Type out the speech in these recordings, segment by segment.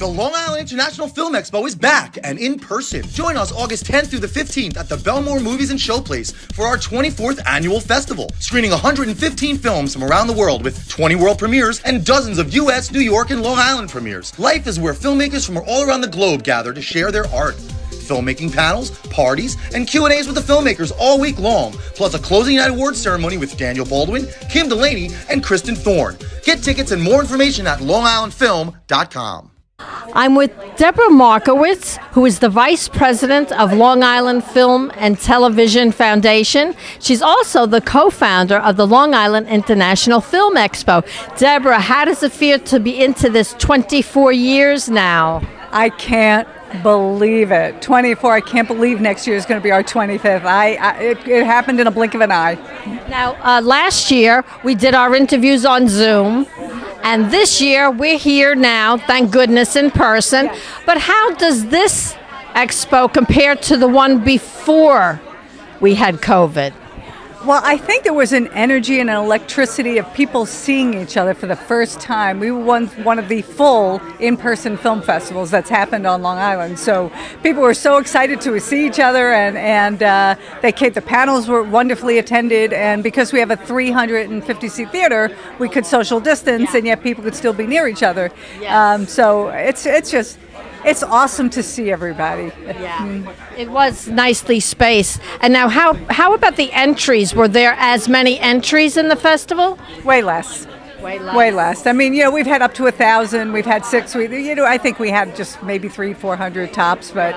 The Long Island International Film Expo is back and in person. Join us August 10th through the 15th at the Bellmore Movies and Showplace for our 24th annual festival, screening 115 films from around the world with 20 world premieres and dozens of U.S., New York, and Long Island premieres. Life is where filmmakers from all around the globe gather to share their art. Filmmaking panels, parties, and Q&As with the filmmakers all week long, plus a closing night awards ceremony with Daniel Baldwin, Kim Delaney, and Kristen Thorne. Get tickets and more information at longislandfilm.com. I'm with Debra Markowitz, who is the Vice President of Long Island Film and Television Foundation. She's also the co-founder of the Long Island International Film Expo. Debra, how does it feel to be into this 24 years now? I can't believe it. 24. I can't believe next year is going to be our 25th. It happened in a blink of an eye. Now, last year we did our interviews on Zoom, and this year we're here now, thank goodness, in person. Yeah. But how does this expo compare to the one before we had COVID? Well, I think there was an energy and an electricity of people seeing each other for the first time. We were one of the full in-person film festivals that's happened on Long Island. So people were so excited to see each other, and the panels were wonderfully attended. And because we have a 350-seat theater, we could social distance, and yet people could still be near each other. Yes. So it's awesome to see everybody. Yeah, it was nicely spaced. And now, how about the entries? Were there as many entries in the festival? Way less. Way less. I mean, we've had up to 1,000. We've had 6. I think we had just maybe 300-400 tops. But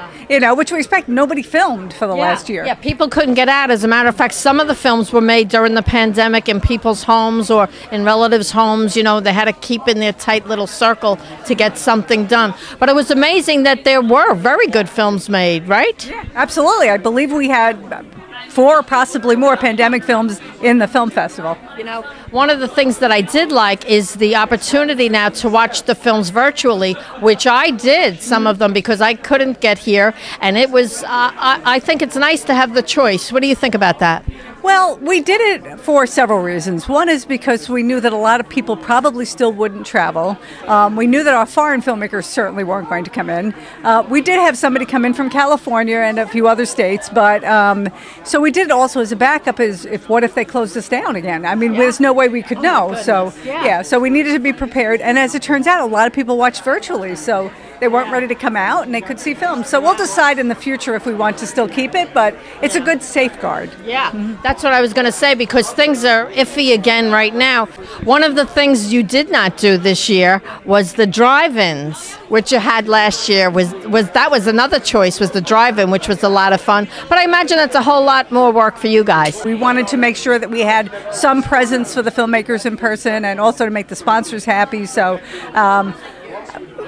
which we expect. Nobody filmed for the last year. Yeah, people couldn't get out. As a matter of fact, some of the films were made during the pandemic in people's homes or in relatives' homes. They had to keep in their tight little circle to get something done. But it was amazing that there were very good films made, right? Yeah, absolutely. I believe we had 4, possibly more, pandemic films in the film festival. One of the things that I did like is the opportunity now to watch the films virtually, which I did, some of them, because I couldn't get here. And it was, I think it's nice to have the choice. What do you think about that? Well, we did it for several reasons. One is because we knew that a lot of people probably still wouldn't travel. We knew that our foreign filmmakers certainly weren't going to come in. We did have somebody come in from California and a few other states, but so we did it also as a backup. What if they closed us down again? I mean, there's no way we could know. So so we needed to be prepared. And as it turns out, a lot of people watched virtually, so they weren't ready to come out and they could see films. So we'll decide in the future if we want to still keep it, but it's a good safeguard. Yeah, that's what I was going to say, because things are iffy again right now. One of the things you did not do this year was the drive-ins, which you had last year. That was another choice, was the drive-in, which was a lot of fun. But I imagine that's a whole lot more work for you guys. We wanted to make sure that we had some presence for the filmmakers in person and also to make the sponsors happy. So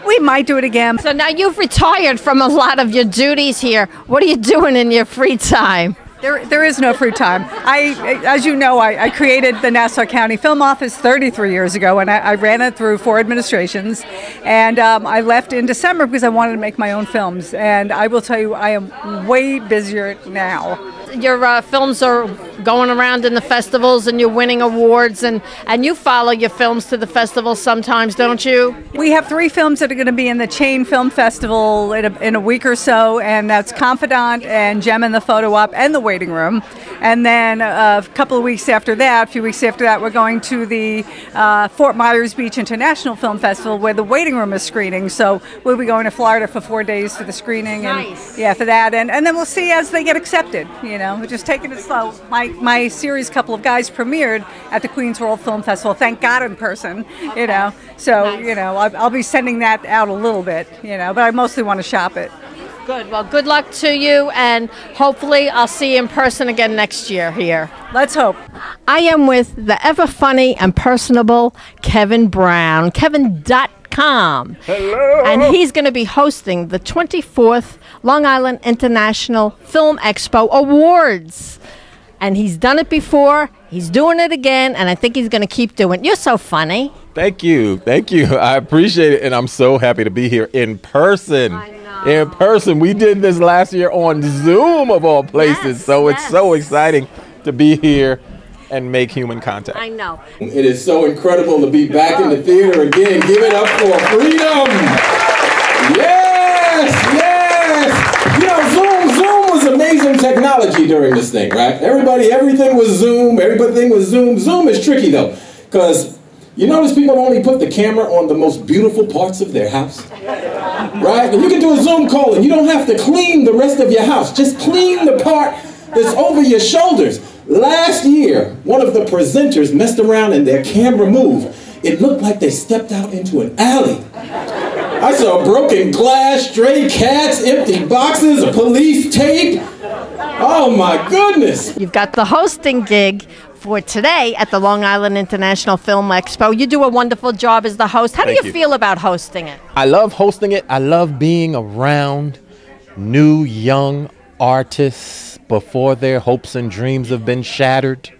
we might do it again. So now you've retired from a lot of your duties here. What are you doing in your free time? There is no free time. As you know, I created the Nassau County Film Office 33 years ago, and I ran it through 4 administrations. And I left in December because I wanted to make my own films. And I will tell you, I am way busier now. Your films are going around in the festivals and you're winning awards, and you follow your films to the festivals sometimes, don't you? We have 3 films that are going to be in the Chain Film Festival in a week or so, and that's Confidant and Gem in the Photo Op and The Waiting Room. And then a few weeks after that, we're going to the Fort Myers Beach International Film Festival, where The Waiting Room is screening. So we'll be going to Florida for 4 days for the screening. Nice. And for that. And then we'll see as they get accepted. We're just taking it slow. My series, Couple of Guys, premiered at the Queens World Film Festival. Thank God, in person. So nice. I'll be sending that out a little bit. But I mostly want to shop it. Good. Well, good luck to you, and hopefully I'll see you in person again next year here. Let's hope. I am with the ever funny and personable Kevin Brown, Kevin.com. Hello. And he's going to be hosting the 24th Long Island International Film Expo Awards. And he's done it before, he's doing it again, and I think he's going to keep doing it. You're so funny. Thank you. I appreciate it, and I'm so happy to be here in person. I know. In person. We did this last year on Zoom, of all places, it's so exciting to be here and make human contact. I know. It is so incredible to be back in the theater again. Give it up for freedom. during this thing, right? Everything was Zoom. Everything was Zoom. Zoom is tricky though, because you notice people only put the camera on the most beautiful parts of their house, right? And you can do a Zoom call and you don't have to clean the rest of your house. Just clean the part that's over your shoulders. Last year, one of the presenters messed around and their camera moved. It looked like they stepped out into an alley. I saw broken glass, stray cats, empty boxes, police tape. Oh my goodness. You've got the hosting gig for today at the Long Island International Film Expo. You do a wonderful job as the host. How do you feel about hosting it? I love hosting it. I love being around new, young artists before their hopes and dreams have been shattered,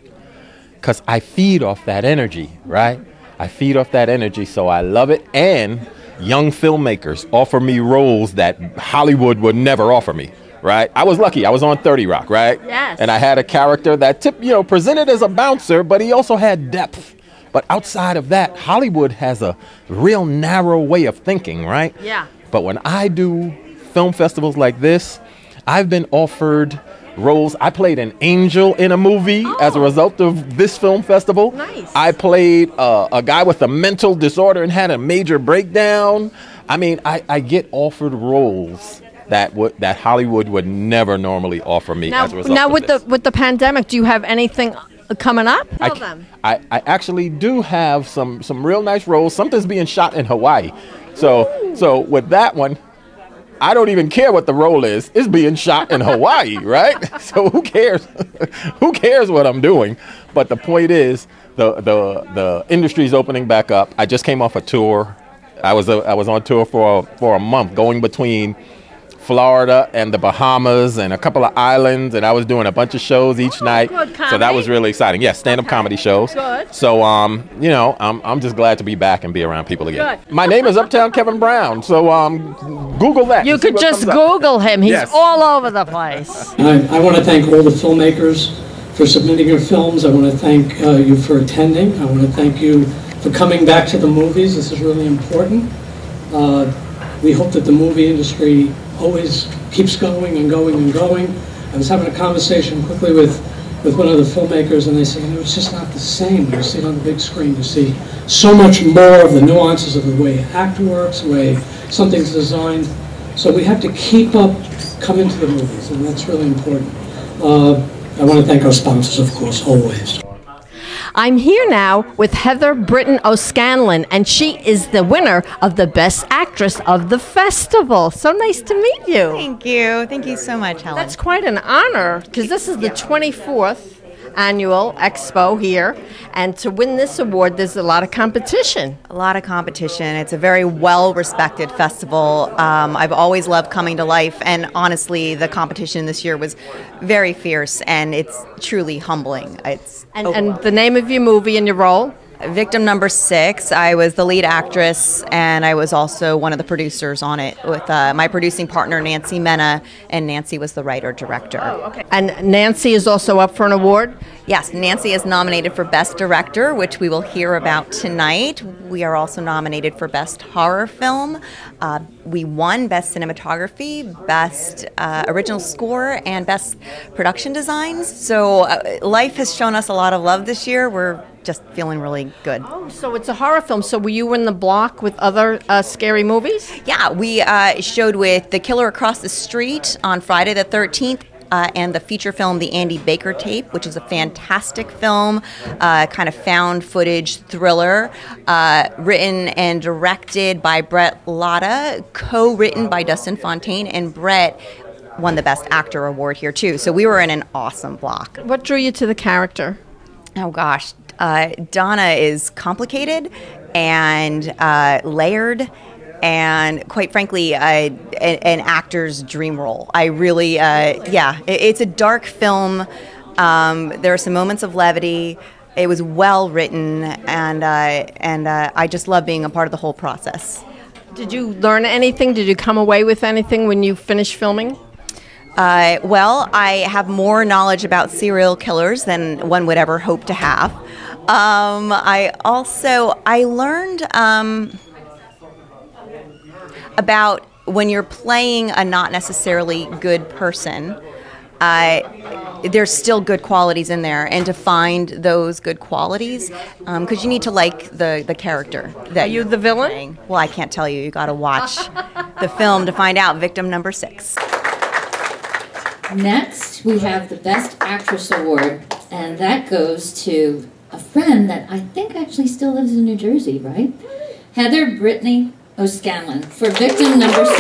because I feed off that energy, right? I feed off that energy, so I love it. And young filmmakers offer me roles that Hollywood would never offer me, right? I was lucky. I was on 30 Rock, right? Yes. And I had a character that presented as a bouncer, but he also had depth. But outside of that, Hollywood has a real narrow way of thinking, right? Yeah. But when I do film festivals like this, I've been offered roles. I played an angel in a movie as a result of this film festival. Nice. I played a guy with a mental disorder and had a major breakdown. I mean, I get offered roles that Hollywood would never normally offer me as a result of this. With the pandemic, do you have anything coming up? Tell them. I actually do have some real nice roles. Something's being shot in Hawaii. So with that one, I don't even care what the role is. It's being shot in Hawaii, right? So who cares? Who cares what I'm doing? But the point is, the industry's opening back up. I just came off a tour. I was on tour for a month, going between Florida and the Bahamas and a couple of islands, and I was doing a bunch of shows each night. Good comedy. So that was really exciting. Yeah, stand-up comedy shows. Good. So I'm just glad to be back and be around people again. Good. My name is Uptown Kevin Brown. So Google that. You could just Google him. He's all over the place. I want to thank all the filmmakers for submitting your films. I want to thank you for attending. I want to thank you for coming back to the movies. This is really important. We hope that the movie industry always keeps going and going and going. I was having a conversation quickly with one of the filmmakers, and they say, it's just not the same when you see it on the big screen. You see so much more of the nuances of the way act works, the way something's designed. So we have to keep up coming to the movies, and that's really important. I want to thank our sponsors, of course, always. I'm here now with Heather Britton O'Scanlan, and she is the winner of the Best Actress of the festival. So nice to meet you. Thank you. Thank you so much, Helen. That's quite an honor, because this is the 24th annual Expo here, and to win this award, there's a lot of competition. A lot of competition. It's a very well-respected festival. I've always loved coming to life, and honestly, the competition this year was very fierce, and it's truly humbling. And the name of your movie and your role? Victim number 6. I was the lead actress, and I was also one of the producers on it with my producing partner, Nancy Mena, and Nancy was the writer-director. Oh, okay. And Nancy is also up for an award? Yes, Nancy is nominated for Best Director, which we will hear about tonight. We are also nominated for Best Horror Film. We won Best Cinematography, Best Original Score, and Best Production Designs. So life has shown us a lot of love this year. We're just feeling really good. Oh, so it's a horror film. So were you in the block with other scary movies? Yeah, we showed with The Killer Across the Street on Friday the 13th. And the feature film, The Andy Baker Tape, which is a fantastic film, kind of found footage thriller, written and directed by Brett Latta, co-written by Dustin Fontaine, and Brett won the Best Actor award here too. So we were in an awesome block. What drew you to the character? Oh gosh, Donna is complicated and layered, and quite frankly, an actor's dream role. I really, it's a dark film. There are some moments of levity. It was well written, and I just love being a part of the whole process. Did you learn anything? Did you come away with anything when you finished filming? Well, I have more knowledge about serial killers than one would ever hope to have. I learned about when you're playing a not necessarily good person, there's still good qualities in there, and to find those good qualities, because you need to like the character. That Are you the villain? playing. Well, I can't tell you. You got to watch the film to find out. Victim number 6. Next, we have the Best Actress Award, and that goes to a friend that I think actually still lives in New Jersey, right? Heather Brittany O'Scanlan for Victim number 6.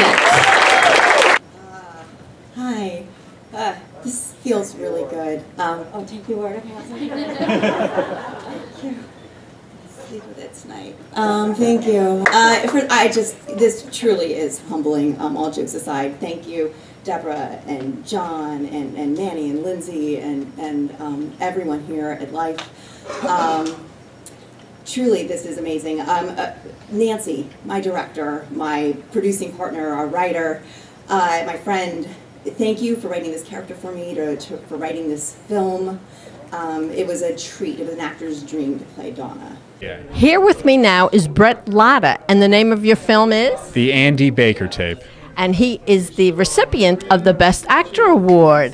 Hi. This feels really good. Oh, take your word. Okay, thank you. Sleep with it tonight. Thank you. This truly is humbling. All jokes aside, thank you, Debra and John and Manny and Lindsay and everyone here at Life. Truly, this is amazing. Nancy, my director, my producing partner, our writer, my friend. Thank you for writing this character for me, for writing this film. It was a treat. It was an actor's dream to play Donna. Yeah. Here with me now is Brett Latta, and the name of your film is? The Andy Baker Tape. And he is the recipient of the Best Actor Award.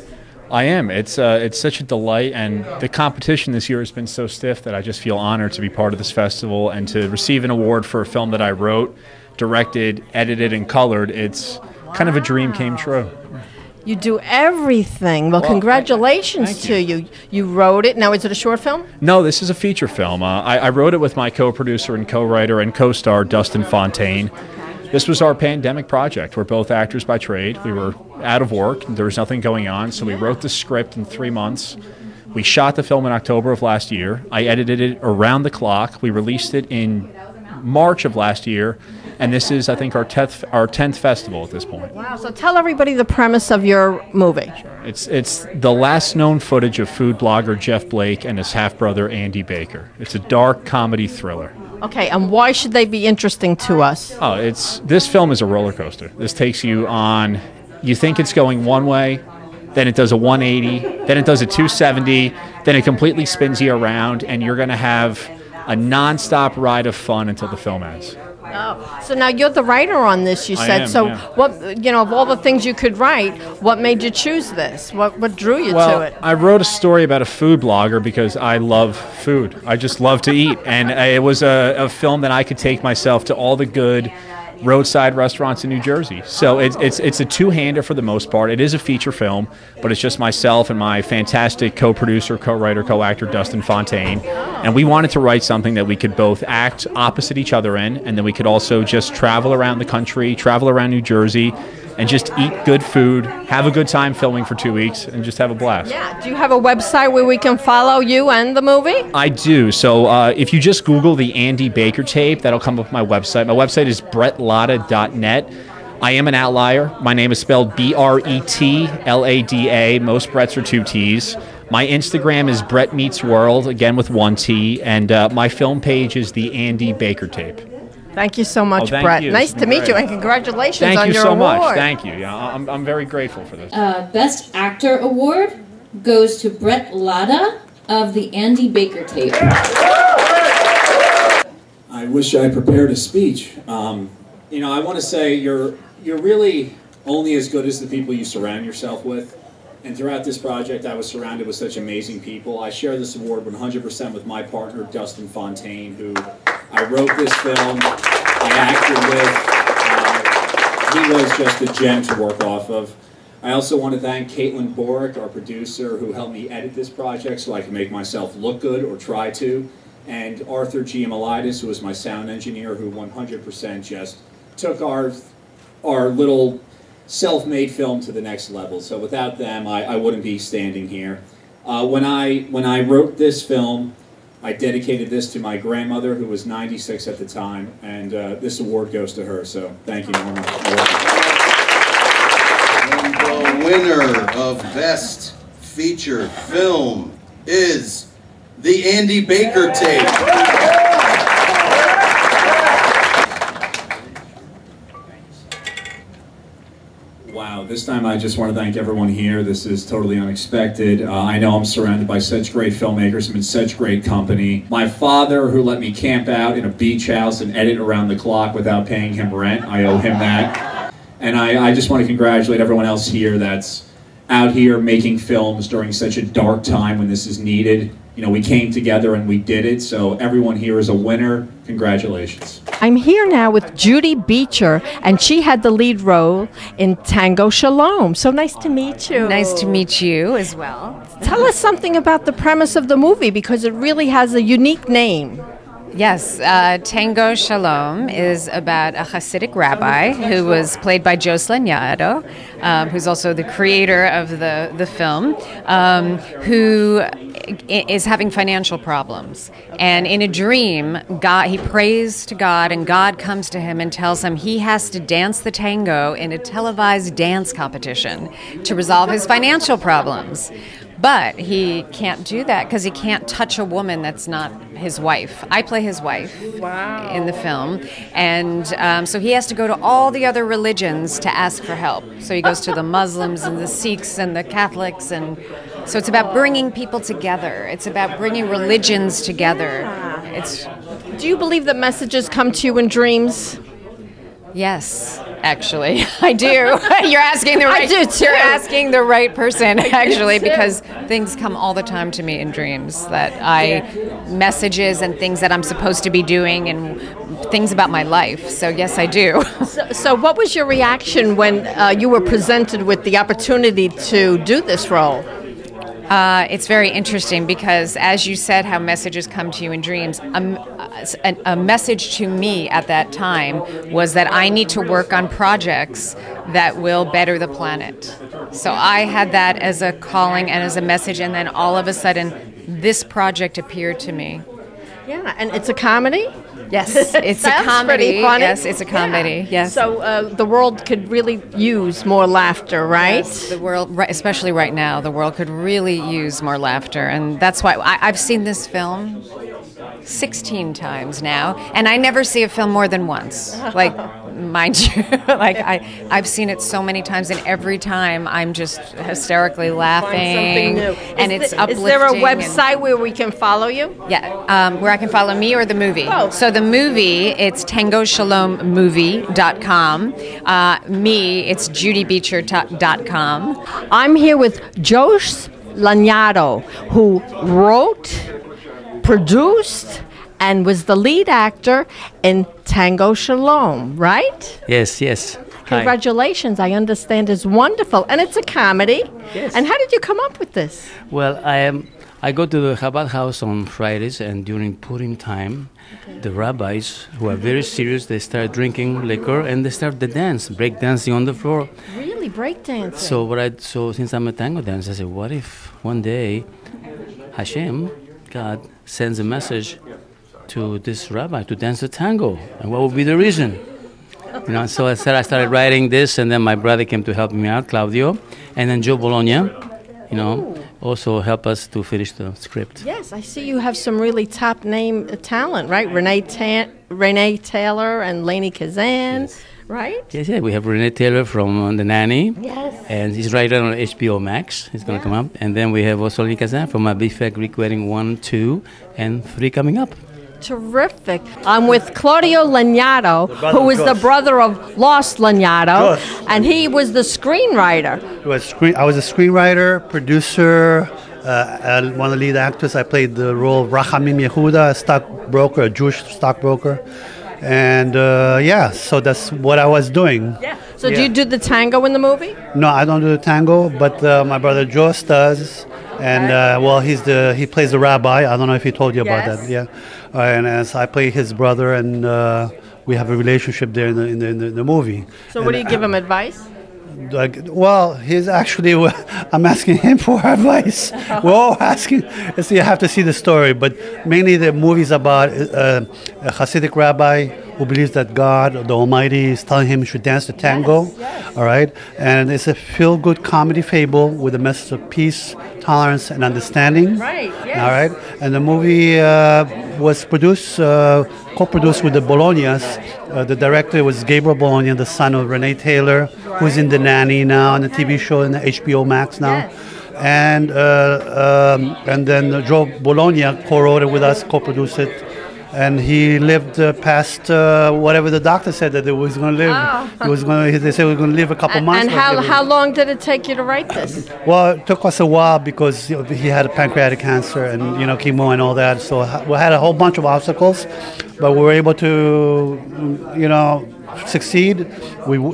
I am. It's such a delight, and the competition this year has been so stiff that I just feel honored to be part of this festival and to receive an award for a film that I wrote, directed, edited, and colored. It's kind of a dream came true. You do everything. Well, congratulations to you. You wrote it. Now, is it a short film? No, this is a feature film. I wrote it with my co-producer and co-writer and co-star, Dustin Fontaine. This was our pandemic project. We're both actors by trade. We were out of work. There was nothing going on, so we wrote the script in 3 months. We shot the film in October of last year. I edited it around the clock. We released it in March of last year. And this is, I think, our 10th festival at this point. Wow, so tell everybody the premise of your movie. It's the last known footage of food blogger Jeff Blake and his half-brother Andy Baker. It's a dark comedy thriller. Okay, and why should they be interesting to us? Oh, this film is a roller coaster. This takes you on, you think it's going one way, then it does a 180, then it does a 270, then it completely spins you around, and you're going to have a non-stop ride of fun until the film ends. Oh, so now you're the writer on this, you said. I am, so yeah. what, of all the things you could write, what made you choose this? What drew you to it? I wrote a story about a food blogger because I love food. I just love to eat. And it was a film that I could take myself to all the good roadside restaurants in New Jersey. So it's a two-hander for the most part. It is a feature film, but it's just myself and my fantastic co-producer, co-writer, co-actor, Dustin Fontaine. And we wanted to write something that we could both act opposite each other in, and then we could also just travel around the country, travel around New Jersey, and just eat good food, have a good time filming for 2 weeks, and just have a blast. Yeah. Do you have a website where we can follow you and the movie? I do. So if you just Google the Andy Baker Tape, that'll come up my website. My website is brettlatta.net. I am an outlier. My name is spelled B-R-E-T-L-A-D-A. Most Bretts are 2 T's. My Instagram is Brett Meets World, again with 1 T. And my film page is the Andy Baker Tape. Thank you so much, thank Brett. you. Nice to meet you, and congratulations on your award. Thank you so much. Thank you. Yeah, I'm very grateful for this. Best Actor Award goes to Brett Latta of the Andy Baker Tape. I wish I prepared a speech. I want to say you're really only as good as the people you surround yourself with. And throughout this project, I was surrounded with such amazing people. I share this award 100% with my partner, Dustin Fontaine, who I wrote this film, I acted with. He was just a gem to work off of. I also want to thank Caitlin Borick, our producer, who helped me edit this project so I can make myself look good, or try to. And Arthur Giamalitis, who was my sound engineer, who 100% just took our little self-made film to the next level. So without them, I wouldn't be standing here. When I wrote this film, I dedicated this to my grandmother, who was 96 at the time, and this award goes to her. So thank you, Norma. And the winner of Best Feature Film is the Andy Baker Tape. Wow, this time I just want to thank everyone here. This is totally unexpected. I know I'm surrounded by such great filmmakers. I'm in such great company. My father, who let me camp out in a beach house and edit around the clock without paying him rent, I owe him that. And I just want to congratulate everyone else here that's out here making films during such a dark time when this is needed. You know, we came together and we did it, so everyone here is a winner. Congratulations. I'm here now with Judy Beecher, and she had the lead role in Tango Shalom. So nice to meet you. Nice to meet you as well. Tell us something about the premise of the movie, because it really has a unique name. Yes, Tango Shalom is about a Hasidic rabbi who was played by Jocelyn Yado, who's also the creator of the film, who is having financial problems. And in a dream, he prays to God, and God comes to him and tells him he has to dance the tango in a televised dance competition to resolve his financial problems. But he can't do that because he can't touch a woman that's not his wife. I play his wife in the film. And so he has to go to all the other religions to ask for help. So he goes to the Muslims and the Sikhs and the Catholics. And so it's about bringing people together. It's about bringing religions together. Do you believe that messages come to you in dreams? Yes, actually, I do. You're asking the right. I do too. You're asking the right person, actually, because things come all the time to me in dreams messages and things that I'm supposed to be doing and things about my life. So yes, I do. So what was your reaction when you were presented with the opportunity to do this role? It's very interesting because, as you said, how messages come to you in dreams, a message to me at that time was that I need to work on projects that will better the planet. So I had that as a calling and as a message, and then all of a sudden, this project appeared to me. Yeah, and it's a comedy? Yes, it's a comedy. Pretty funny. Yes, it's a comedy. Yeah. Yes. So the world could really use more laughter, right? Yes, the world, especially right now, the world could really use more laughter, and that's why I've seen this film 16 times now, and I never see a film more than once. Like, mind you, like I've seen it so many times, and every time I'm just hysterically laughing, and it's uplifting. Is there a website where we can follow you? Yeah, where I can follow me or the movie. Oh. So the movie, it's TangoShalomMovie.com. Me, it's JudyBeecher.com. I'm here with Josh Lanyado, who wrote, produced, and was the lead actor in Tango Shalom, right? Yes, yes. Congratulations. I understand it's wonderful. And it's a comedy. Yes. And how did you come up with this? Well, I go to the Chabad house on Fridays, and during Purim time, the rabbis, who are very serious, they start drinking liquor and they start the dance, break dancing on the floor. Really? Breakdancing? So since I'm a tango dancer, I said, what if one day Hashem, God, sends a message to this rabbi to dance the tango, and what would be the reason? So I started writing this, and then my brother came to help me out, Claudio, and then Joe Bologna, also help us to finish the script. Yes, I see you have some really top name talent, right? Renee Taylor and Lainey Kazan, yes. Right? Yes, we have Renee Taylor from The Nanny. Yes. And he's right on HBO Max. He's going to come up. And then we have also Lainey Kazan from A Big Fat Greek Wedding 1, 2, and 3 coming up. Terrific. I'm with Claudio Lanyado, who was the brother of Lost Lanyado, and he was the screenwriter. I was a screenwriter, producer, one of the lead actors. I played the role of Rachamim Yehuda, a stockbroker, a Jewish stockbroker. And so that's what I was doing. Yeah. So do you do the tango in the movie? No, I don't do the tango, but my brother Josh does. And he plays the rabbi. I don't know if he told you about that. Yeah. And as I play his brother, and we have a relationship there in the movie. So what do you give him advice? He's actually, I'm asking him for advice. We're all asking. So you have to see the story, but mainly the movie's about a Hasidic rabbi who believes that God, the Almighty, is telling him he should dance the tango. Yes. All right, and it's a feel-good comedy fable with a message of peace, tolerance, and understanding. Right. Yes. All right, and the movie was co-produced with the Bolognas. The director was Gabriel Bologna, the son of Renee Taylor, who's in The Nanny now, on the TV show in the HBO Max now. Yes. And then Joe Bologna co-wrote it with us, co-produced it. and he lived past whatever the doctor said that he was going to live. Oh. He was going to. They said he was going to live a couple months. And how long did it take you to write this? Well, it took us a while because he had a pancreatic cancer and chemo and all that. So we had a whole bunch of obstacles, but we were able to succeed.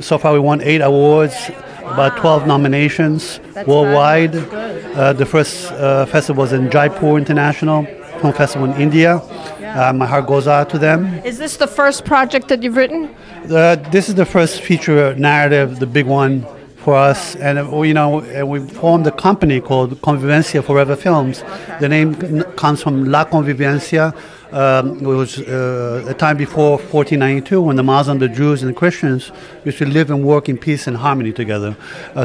So far we won 8 awards, about 12 nominations worldwide. The first festival was in Jaipur International Film Festival in India. My heart goes out to them. Is this the first project that you've written? This is the first feature narrative, the big one for us, and we formed a company called Convivencia Forever Films. The name comes from La Convivencia. It was a time before 1492 when the Muslims, the Jews, and the Christians used to live and work in peace and harmony together.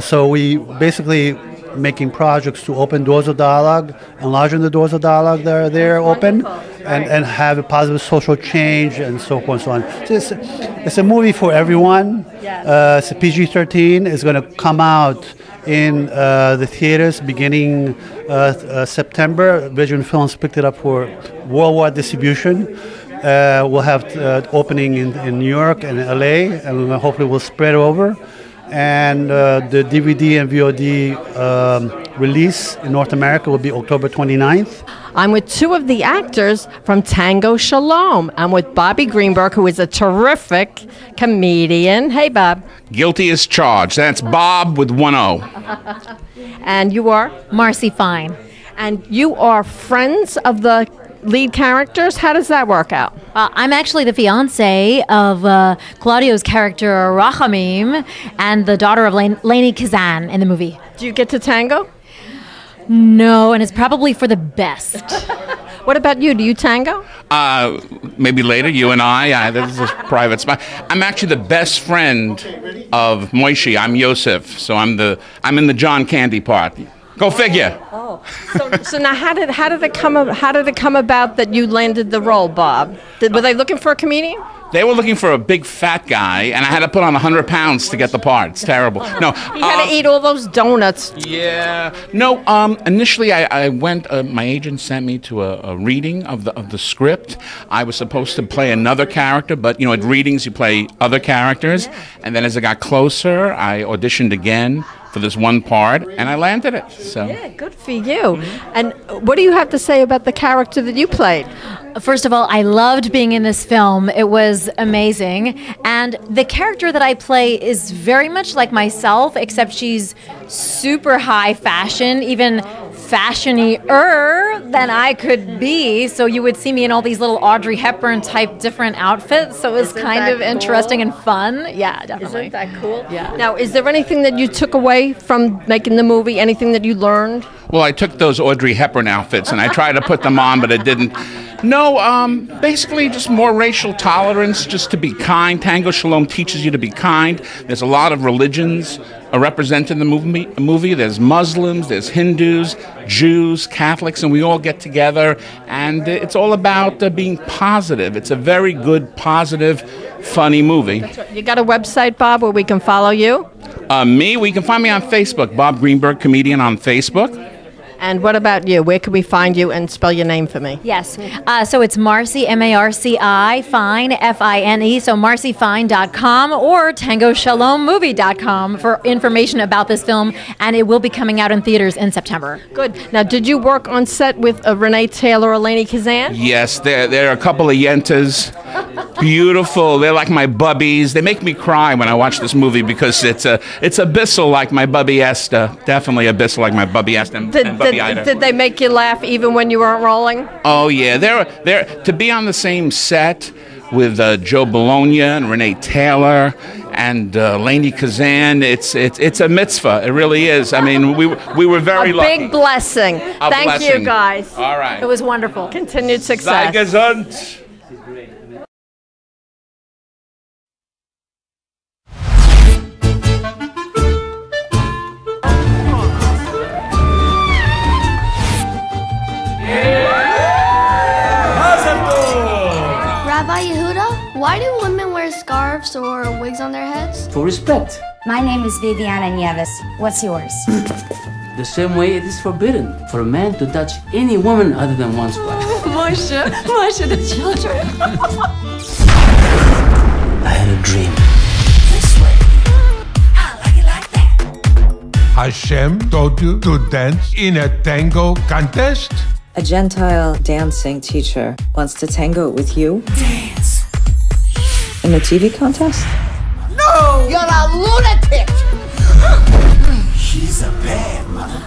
So we basically making projects to open doors of dialogue, enlarging the doors of dialogue that are there open, and have a positive social change and so forth and so on. So it's a movie for everyone. It's a PG-13. It's going to come out in the theaters beginning September. Vision Films picked it up for worldwide distribution. We'll have opening in New York and LA, and hopefully we'll spread over. And the DVD and VOD release in North America will be October 29th. I'm with 2 of the actors from Tango Shalom. I'm with Bobby Greenberg, who is a terrific comedian. Hey, Bob. Guilty as charged. That's Bob with 1 O. And you are? Marcy Fine. And you are friends of the lead characters? How does that work out? I'm actually the fiance of Claudio's character, Rachamim, and the daughter of Lainey Kazan in the movie. Do you get to tango? No, and it's probably for the best. What about you? Do you tango? Maybe later, you and I. This is a private spot. I'm actually the best friend of Moishi. I'm Yosef, so I'm in the John Candy part. Go figure. Oh, so now how did it come about that you landed the role, Bob? Were they looking for a comedian? They were looking for a big fat guy, and I had to put on 100 pounds to get the part. It's terrible. No, you had to eat all those donuts. Yeah. No. Initially, I went. My agent sent me to a reading of the script. I was supposed to play another character, but at readings you play other characters. Yeah. And then as I got closer, I auditioned again for this one part, and I landed it. So yeah, good for you. And what do you have to say about the character that you played? First of all, I loved being in this film. It was amazing. And the character that I play is very much like myself, except she's super high fashion, even fashiony-er than I could be. So you would see me in all these little Audrey Hepburn type different outfits. So it was kind of interesting and fun. Yeah, definitely. Isn't that cool? Yeah. Now, is there anything that you took away from making the movie? Anything that you learned? Well, I took those Audrey Hepburn outfits and I tried to put them on, but it didn't. No, basically just more racial tolerance, just to be kind. Tango Shalom teaches you to be kind. There's a lot of religions represented in the movie. There's Muslims, there's Hindus, Jews, Catholics, and we all get together, and it's all about being positive. It's a very good, positive, funny movie. That's right. You got a website, Bob, where we can follow you? We can find me on Facebook, Bob Greenberg Comedian on Facebook. And what about you? Where can we find you, and spell your name for me? Yes. So it's Marcy, M-A-R-C-I, Fine, F-I-N-E, so marcyfine.com or tangoshalommovie.com for information about this film, and it will be coming out in theaters in September. Good. Now, did you work on set with Renee Taylor or Lainey Kazan? Yes, there are a couple of yentas. Beautiful. They're like my bubbies. They make me cry when I watch this movie because it's abyssal like my bubby Esther. Definitely abyssal like my bubby Esther and Bubby Ida. Did they make you laugh even when you weren't rolling? Oh yeah, they're to be on the same set with Joe Bologna and Renee Taylor and Lainey Kazan. It's a mitzvah. It really is. I mean, we were very lucky. A big blessing. Thank you, guys. All right. It was wonderful. Continued success. Sei gesund. Rabbi Yehuda, why do women wear scarves or wigs on their heads? For respect. My name is Viviana Nieves. What's yours? The same way it is forbidden for a man to touch any woman other than one's wife. Moshe the children. I had a dream. Hashem told you to dance in a tango contest? A Gentile dancing teacher wants to tango with you? Dance. In a TV contest? No! You're a lunatic! She's a bad mother.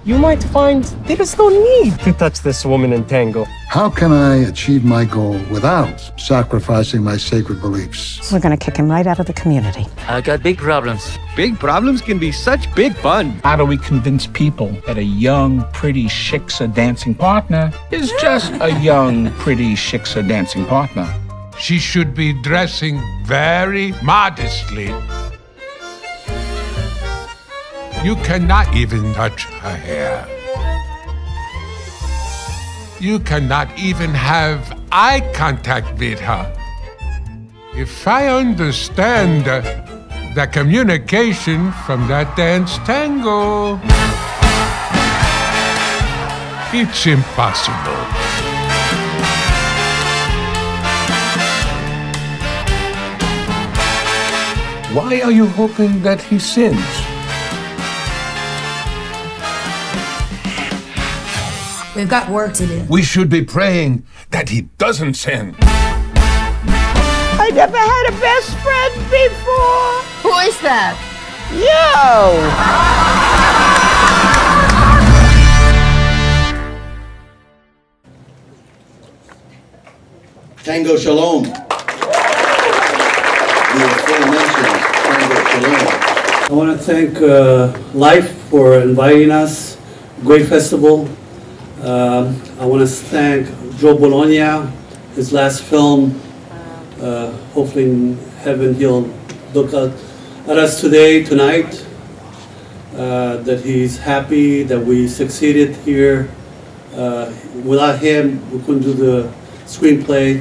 You might find there's no need to touch this woman in tango. How can I achieve my goal without sacrificing my sacred beliefs? We're gonna kick him right out of the community. I got big problems. Big problems can be such big fun. How do we convince people that a young, pretty shiksa dancing partner is just a young, pretty shiksa dancing partner? She should be dressing very modestly. You cannot even touch her hair. You cannot even have eye contact with her. If I understand the communication from that dance tango, it's impossible. Why are you hoping that he sins? We've got work to do. We should be praying that he doesn't sin. I never had a best friend before. Who is that? You! Tango Shalom. The aforementioned Tango Shalom. I want to thank LIIFE for inviting us. Great festival. I want to thank Joe Bologna, his last film. Hopefully in heaven he'll look at us tonight, that he's happy that we succeeded here. Without him, we couldn't do the screenplay.